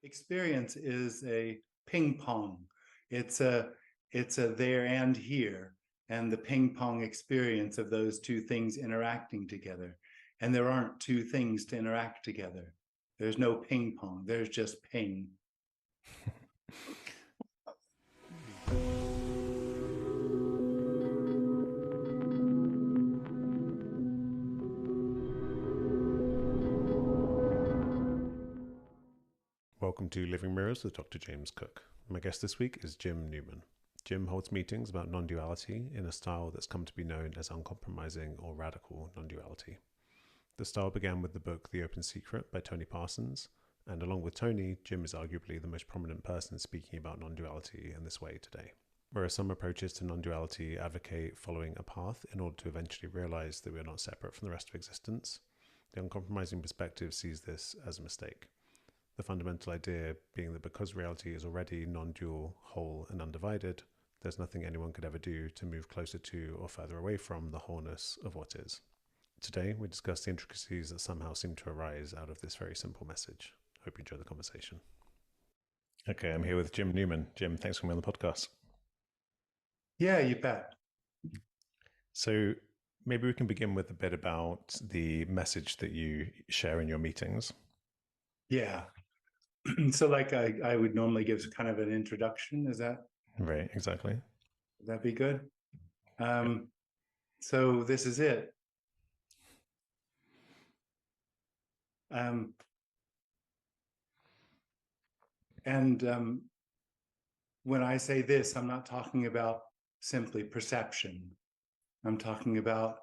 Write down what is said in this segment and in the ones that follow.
experience is a ping pong. It's a there and here, and the ping pong experience of those two things interacting together. And there aren't two things to interact together. There's no ping pong. There's just ping. Welcome to Living Mirrors with Dr. James Cook. My guest this week is Jim Newman. Jim holds meetings about non-duality in a style that's come to be known as uncompromising or radical non-duality. The style began with the book The Open Secret by Tony Parsons, and along with Tony, Jim is arguably the most prominent person speaking about non-duality in this way today. Whereas some approaches to non-duality advocate following a path in order to eventually realize that we are not separate from the rest of existence, the uncompromising perspective sees this as a mistake. The fundamental idea being that because reality is already non-dual, whole, and undivided, there's nothing anyone could ever do to move closer to or further away from the wholeness of what is. Today, we discuss the intricacies that somehow seem to arise out of this very simple message. Hope you enjoy the conversation. Okay, I'm here with Jim Newman. Jim, thanks for coming on the podcast. Yeah, you bet. So maybe we can begin with a bit about the message that you share in your meetings. Yeah. So like I would normally give kind of an introduction. Is that right? Exactly. Would that be good? So this is it. When I say this, I'm not talking about simply perception. I'm talking about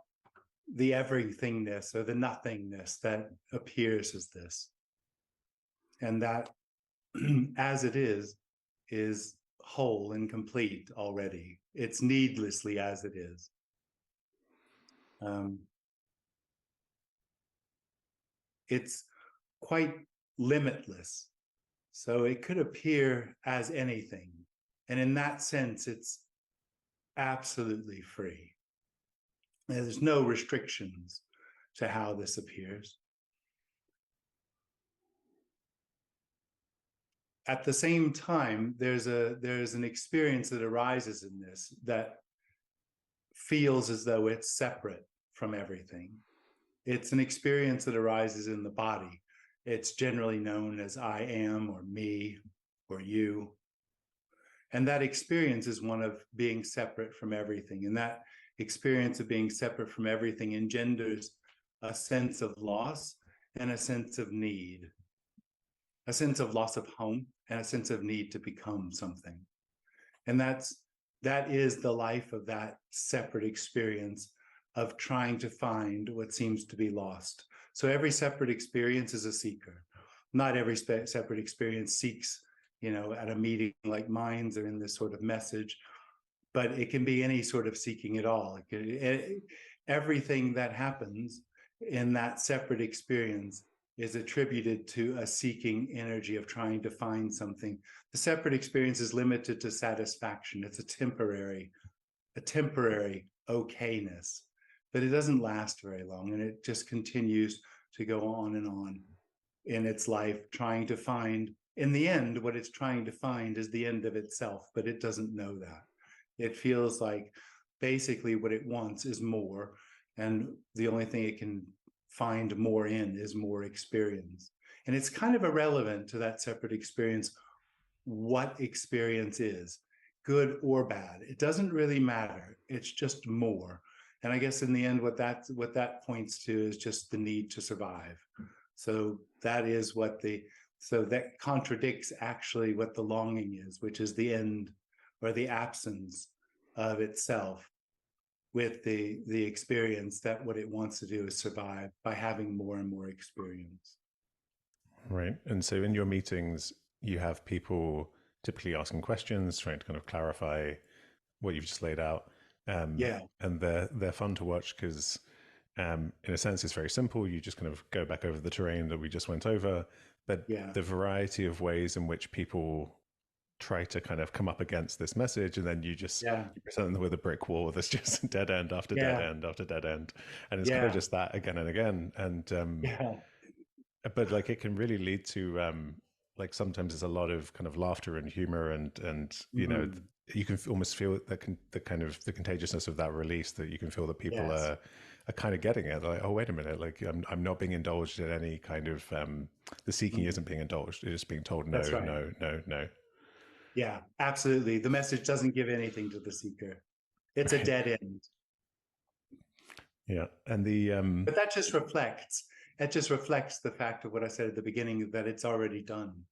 the everythingness or the nothingness that appears as this. And that, as it is whole and complete already. It's needlessly as it is. It's quite limitless. So it could appear as anything. And in that sense, it's absolutely free. There's no restrictions to how this appears. At the same time, there's an experience that arises in this that feels as though it's separate from everything. It's an experience that arises in the body. It's generally known as I am, or me, or you. And that experience is one of being separate from everything. And that experience of being separate from everything engenders a sense of loss and a sense of need, a sense of loss of home and a sense of need to become something. And that is the life of that separate experience of trying to find what seems to be lost. So every separate experience is a seeker. Not every separate experience seeks, at a meeting like mine's or in this sort of message, but it can be any sort of seeking at all. Everything that happens in that separate experience is attributed to a seeking energy of trying to find something. The separate experience is limited to satisfaction. It's a temporary okayness, but it doesn't last very long, and it just continues to go on and on in its life, trying to find, in the end, what it's trying to find is the end of itself, but it doesn't know that. It feels like basically what it wants is more, and the only thing it can find more in is more experience. And it's kind of irrelevant to that separate experience what experience is, good or bad. It doesn't really matter. It's just more. And I guess in the end, what that points to is just the need to survive. So that is so that contradicts actually what the longing is, which is the end or the absence of itself, with the experience that what it wants to do is survive by having more and more experience. Right. And so in your meetings, you have people typically asking questions, trying to kind of clarify what you've just laid out. Yeah. And they're fun to watch because in a sense, it's very simple. You just kind of go back over the terrain that we just went over. But the variety of ways in which people try to kind of come up against this message, and then you present them with a brick wall that's just dead end after dead end after dead end, and it's kind of just that again and again. And but like it can really lead to like sometimes there's a lot of kind of laughter and humor, and Mhm. you can almost feel that the kind of the contagiousness of that release, that you can feel that people Yes, are kind of getting it. Like, oh, wait a minute, like I'm not being indulged in any kind of the seeking Mhm. isn't being indulged. It's just being told That's no, right. no, no, no. Yeah, absolutely. The message doesn't give anything to the seeker. It's a Right. dead end. Yeah. And the But that just reflects the fact of what I said at the beginning, that it's already done.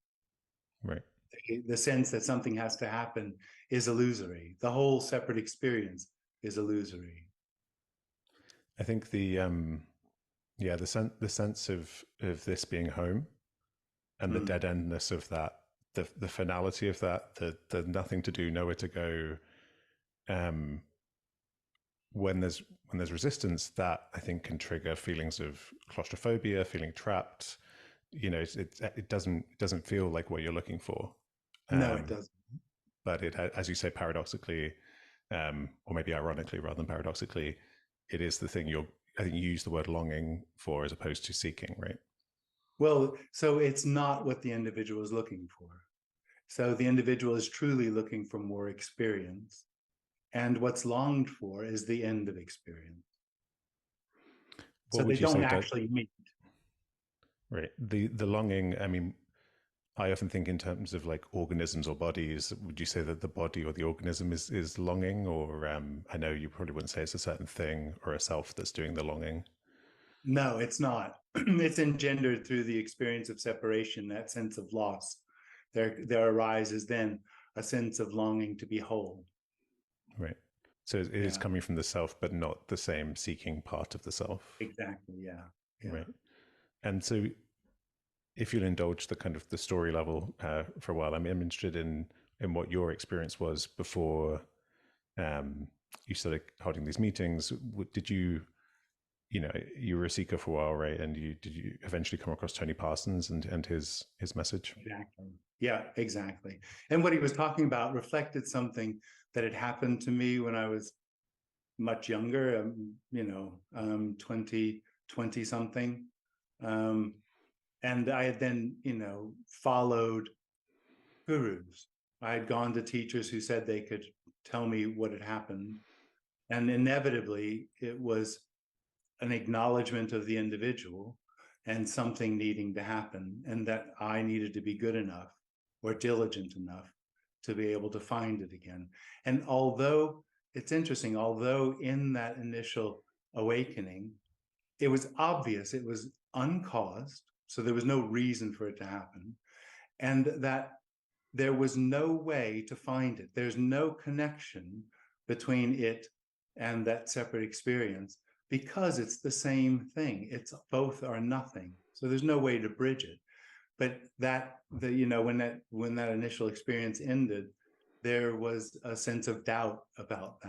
right. The sense that something has to happen is illusory. The whole separate experience is illusory. I think the yeah, the sense of this being home, and the dead Mm. endness of that, the finality of that, the nothing to do, nowhere to go. Um, when there's resistance, that I think can trigger feelings of claustrophobia, feeling trapped. It doesn't feel like what you're looking for. No, it Um, doesn't. but it, as you say, paradoxically, or maybe ironically rather than paradoxically, it is the thing you're. I think you use the word longing for as opposed to seeking, right? Well, so it's not what the individual is looking for. So the individual is truly looking for more experience. And what's longed for is the end of experience. So What they would you don't say that actually meet. right? The longing. I mean, I often think in terms of like organisms or bodies. Would you say that the body or the organism is longing, or I know you probably wouldn't say it's a certain thing or a self that's doing the longing. No, it's not. It's engendered through the experience of separation, that sense of loss. There arises then a sense of longing to be whole. Right. So it is Yeah, coming from the self, but not the same seeking part of the self. exactly. Yeah, yeah, Right. And so if you'll indulge the kind of the story level for a while, I'm interested in what your experience was before um, you started holding these meetings. Did you, you were a seeker for a while, right? And did you eventually come across Tony Parsons and his message? exactly. Yeah, exactly. And what he was talking about reflected something that had happened to me when I was much younger, 20 something. Um, and I had then, followed gurus. I had gone to teachers who said they could tell me what had happened. And inevitably, it was an acknowledgement of the individual and something needing to happen, and that I needed to be good enough or diligent enough to be able to find it again. And although it's interesting, although in that initial awakening, it was obvious it was uncaused, so there was no reason for it to happen, and that there was no way to find it. There's no connection between it and that separate experience because it's the same thing. It's both are nothing. So there's no way to bridge it. But when that initial experience ended, there was a sense of doubt about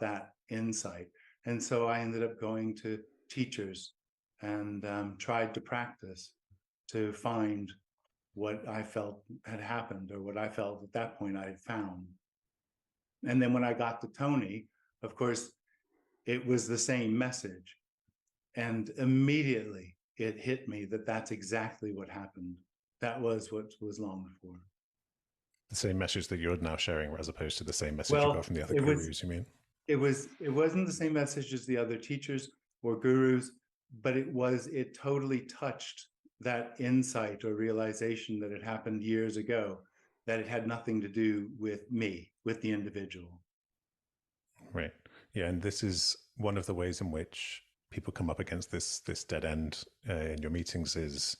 that insight. And so I ended up going to teachers and tried to practice to find what I felt had happened or what I felt at that point I had found. And then when I got to Tony, of course, it was the same message. And immediately it hit me that that's exactly what happened. That was what was longed for. The same message that you're now sharing, as opposed to the same message you got Well, from the other it was gurus, you mean? it wasn't the same message as the other teachers or gurus, but it totally touched that insight or realization that had happened years ago, that it had nothing to do with me, with the individual. Right. Yeah, and this is one of the ways in which people come up against this dead end in your meetings is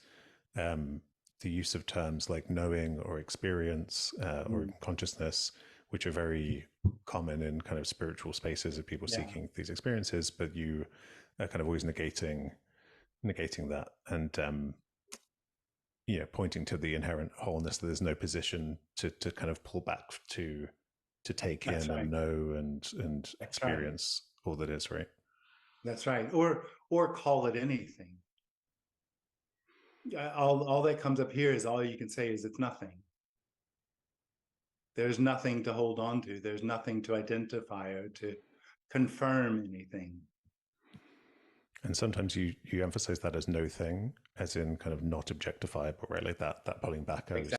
um, the use of terms like knowing or experience or Mm. consciousness, which are very common in kind of spiritual spaces of people Yeah, seeking these experiences, but you are kind of always negating that, and pointing to the inherent wholeness, that there's no position to kind of pull back to take that's in and right. know and That's right. experience all that is, right? That's right. Or call it anything. All that comes up here is all you can say is it's nothing. There's nothing to hold on to. There's nothing to identify or to confirm anything. And sometimes you emphasize that as no thing, as in kind of not objectifiable, right? Like that pulling back. Exactly.